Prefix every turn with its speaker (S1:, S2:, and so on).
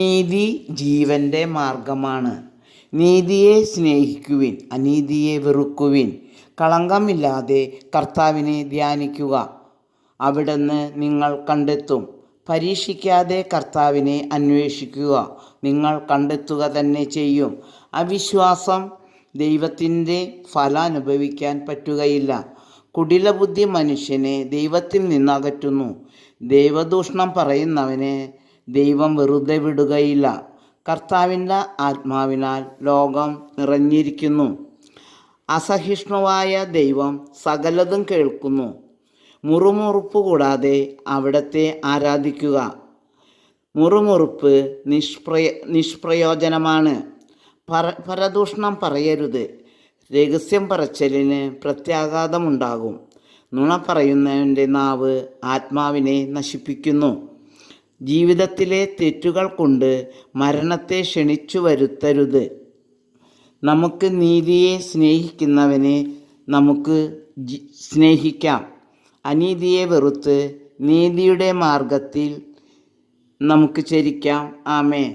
S1: നീതി ജീവന്റെ മാർഗമാണ്. നീതിയെ സ്നേഹിക്കുവിൻ, അനീതിയെ വെറുക്കുവിൻ. കളങ്കമില്ലാതെ കർത്താവിനെ ധ്യാനിക്കുക, അവിടുന്ന് നിങ്ങൾ കണ്ടെത്തും. പരീക്ഷിക്കാതെ കർത്താവിനെ അന്വേഷിക്കുക, നിങ്ങൾ കണ്ടെത്തുക തന്നെ ചെയ്യും. അവിശ്വാസം ദൈവത്തിൻ്റെ ഫലം അനുഭവിക്കാൻ പറ്റുകയില്ല. കുടിലബുദ്ധി മനുഷ്യനെ ദൈവത്തിൽ നിന്ന് അകറ്റുന്നു. ദൈവദൂഷണം പറയുന്നവനെ ദൈവം വെറുതെ വിടുകയില്ല. കർത്താവിൻ്റെ ആത്മാവിനാൽ ലോകം നിറഞ്ഞിരിക്കുന്നു. അസഹിഷ്ണുവായ ദൈവം സകലതും കേൾക്കുന്നു. മുറുമുറുപ്പ് കൂടാതെ അവിടത്തെ ആരാധിക്കുക. മുറുമുറുപ്പ് നിഷ്പ്രയോജനമാണ്. പരദൂഷണം പറയരുത്. രഹസ്യം പറച്ചിലിന് പ്രത്യാഘാതമുണ്ടാകും. നുണ പറയുന്നവൻ്റെ നാവ് ആത്മാവിനെ നശിപ്പിക്കുന്നു. ജീവിതത്തിലെ തെറ്റുകൾ കൊണ്ട് മരണത്തെ ക്ഷണിച്ചു വരുത്തരുത്. നമുക്ക് നീതിയെ സ്നേഹിക്കുന്നവനെ നമുക്ക് സ്നേഹിക്കാം. അനീതിയെ വെറുത്ത് നീതിയുടെ മാർഗത്തിൽ നമുക്ക് ചരിക്കാം. ആമേൻ.